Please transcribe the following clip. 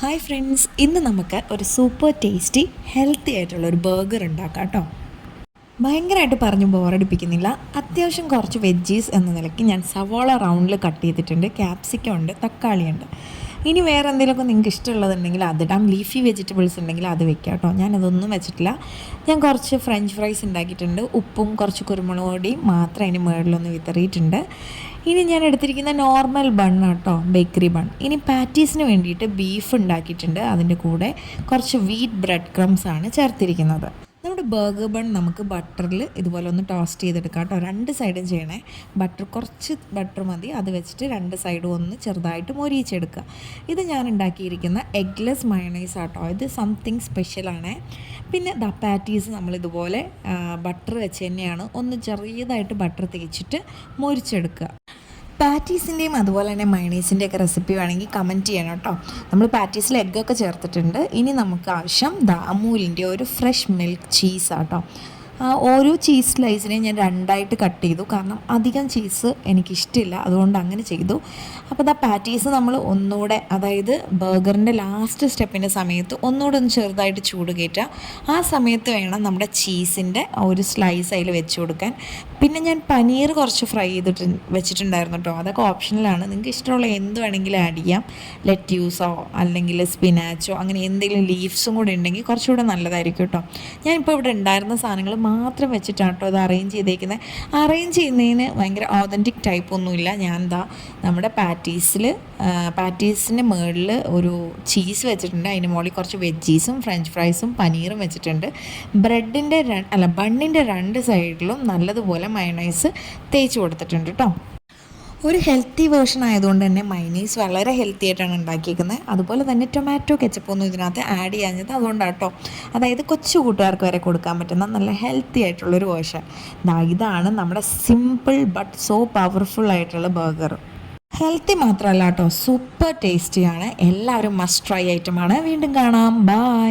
Hi friends, ഇന്ന് നമുക്ക് ഒരു സൂപ്പർ ടേസ്റ്റി ഹെൽത്തി ആയിട്ടുള്ള ഒരു ബർഗർ ഉണ്ടാക്കാം കേട്ടോ. ഭയങ്കരമായിട്ട് പറഞ്ഞ് ബോറടിപ്പിക്കുന്നില്ല. അത്യാവശ്യം കുറച്ച് വെജീസ് എന്ന നിലയ്ക്ക് ഞാൻ സവോള റൗണ്ടിൽ കട്ട് ചെയ്തിട്ടുണ്ട്, ക്യാപ്സിക്കം ഉണ്ട്, തക്കാളിയുണ്ട്. ഇനി വേറെ എന്തെങ്കിലുമൊക്കെ നിങ്ങൾക്ക് ഇഷ്ടമുള്ളതുണ്ടെങ്കിൽ അതിടാം. ലീഫി വെജിറ്റബിൾസ് ഉണ്ടെങ്കിൽ അത് വെക്കാം കേട്ടോ. ഞാനതൊന്നും വെച്ചിട്ടില്ല. ഞാൻ കുറച്ച് ഫ്രഞ്ച് ഫ്രൈസ് ഉണ്ടാക്കിയിട്ടുണ്ട്. ഉപ്പും കുറച്ച് കുരുമുളക് പൊടിയും മാത്രം അതിന് മുകളിലൊന്ന് വിതറിയിട്ടുണ്ട്. ഇനി ഞാൻ എടുത്തിരിക്കുന്ന നോർമൽ ബണ്ണ് കേട്ടോ, ബേക്കറി ബൺ. ഇനി പാറ്റീസിന് വേണ്ടിയിട്ട് ബീഫ് ഉണ്ടാക്കിയിട്ടുണ്ട്. അതിൻ്റെ കൂടെ കുറച്ച് വീറ്റ് ബ്രെഡ് ക്രംസ് ആണ് ചേർത്തിരിക്കുന്നത്. നമ്മുടെ ബർഗർ ബൺ നമുക്ക് ബട്ടറിൽ ഇതുപോലെ ഒന്ന് ടോസ്റ്റ് ചെയ്തെടുക്കാം കേട്ടോ. രണ്ട് സൈഡും ചെയ്യണേ. കുറച്ച് ബട്ടർ മതി. അത് വെച്ചിട്ട് രണ്ട് സൈഡും ഒന്ന് ചെറുതായിട്ട് മൊരിയിച്ചെടുക്കുക. ഇത് ഞാൻ ഉണ്ടാക്കിയിരിക്കുന്ന എഗ്ലെസ് മയണൈസ് ആട്ടോ. ഇത് സംതിങ് സ്പെഷ്യലാണ്. പിന്നെ പാറ്റീസ് നമ്മളിതുപോലെ ബട്ടർ വെച്ച് തന്നെയാണ് ഒന്ന് ചെറിയതായിട്ട് ബട്ടർ തേച്ചിട്ട് മൊരിച്ചെടുക്കുക. പാറ്റീസിൻ്റെയും അതുപോലെ തന്നെ മയണൈസിൻ്റെയൊക്കെ റെസിപ്പി വേണമെങ്കിൽ കമൻറ്റ് ചെയ്യണം കേട്ടോ. നമ്മൾ പാറ്റീസിൽ എഗ്ഗൊക്കെ ചേർത്തിട്ടുണ്ട്. ഇനി നമുക്ക് ആവശ്യം അമൂലിൻ്റെ ഒരു ഫ്രഷ് മിൽക്ക് ചീസാട്ടോ. ഓരോ ചീസ് സ്ലൈസിനെയും ഞാൻ രണ്ടായിട്ട് കട്ട് ചെയ്തു, കാരണം അധികം ചീസ് എനിക്കിഷ്ടമില്ല, അതുകൊണ്ട് അങ്ങനെ ചെയ്തു. അപ്പോൾ പാറ്റീസ് നമ്മൾ ഒന്നുകൂടെ, അതായത് ബർഗറിൻ്റെ ലാസ്റ്റ് സ്റ്റെപ്പിൻ്റെ സമയത്ത് ഒന്നുകൂടെ ഒന്ന് ചെറുതായിട്ട് ചൂട് കയറ്റുക. ആ സമയത്ത് വേണം നമ്മുടെ ചീസിൻ്റെ ഒരു സ്ലൈസ് അതിൽ വെച്ച് കൊടുക്കാൻ. പിന്നെ ഞാൻ പനീർ കുറച്ച് ഫ്രൈ ചെയ്തിട്ട് വെച്ചിട്ടുണ്ടായിരുന്നു കേട്ടോ. അതൊക്കെ ഓപ്ഷണലാണ്, നിങ്ങൾക്ക് ഇഷ്ടമുള്ള എന്ത് വേണമെങ്കിലും ആഡ് ചെയ്യാം. ലെറ്റ്യൂസോ അല്ലെങ്കിൽ സ്പിനാച്ചോ അങ്ങനെ എന്തെങ്കിലും ലീവ്സും കൂടി ഉണ്ടെങ്കിൽ കുറച്ചുകൂടെ നല്ലതായിരിക്കും കേട്ടോ. ഞാനിപ്പോൾ ഇവിടെ ഉണ്ടായിരുന്ന സാധനങ്ങൾ മാത്രം വെച്ചിട്ടാണ് കേട്ടോ അത് അറേഞ്ച് ചെയ്തേക്കുന്നത്. അറേഞ്ച് ചെയ്യുന്നതിന് ഭയങ്കര ഓതൻറ്റിക് ടൈപ്പ് ഒന്നുമില്ല. ഞാൻ നമ്മുടെ പാറ്റീസിൻ്റെ മുകളിൽ ഒരു ചീസ് വെച്ചിട്ടുണ്ട്. അതിന് മുകളിൽ കുറച്ച് വെജീസും ഫ്രഞ്ച് ഫ്രൈസും പനീറും വെച്ചിട്ടുണ്ട്. ബണ്ണിൻ്റെ രണ്ട് സൈഡിലും നല്ലതുപോലെ മയണൈസ് തേച്ച് കൊടുത്തിട്ടുണ്ട് കേട്ടോ. ഒരു ഹെൽത്തി വേർഷൻ ആയതുകൊണ്ട് തന്നെ മയണൈസ് വളരെ ഹെൽത്തി ആയിട്ടാണ് ഉണ്ടാക്കിയിരിക്കുന്നത്. അതുപോലെ തന്നെ ടൊമാറ്റോ കെച്ചപ്പൊന്നും ഇതിനകത്ത് ആഡ് ചെയ്യാഞ്ഞത് അതുകൊണ്ടാണ് കേട്ടോ. അതായത് കൊച്ചു കൂട്ടുകാർക്ക് വരെ കൊടുക്കാൻ പറ്റുന്ന നല്ല ഹെൽത്തി ആയിട്ടുള്ളൊരു വേർഷൻ. ഇതാണ് നമ്മുടെ സിമ്പിൾ ബട്ട് സോ പവർഫുൾ ആയിട്ടുള്ള ബർഗർ. ഹെൽത്തി മാത്രമല്ല കേട്ടോ, സൂപ്പർ ടേസ്റ്റിയാണ്. എല്ലാവരും മസ്റ്റ് ട്രൈ ഐറ്റമാണ്. വീണ്ടും കാണാം. ബൈ.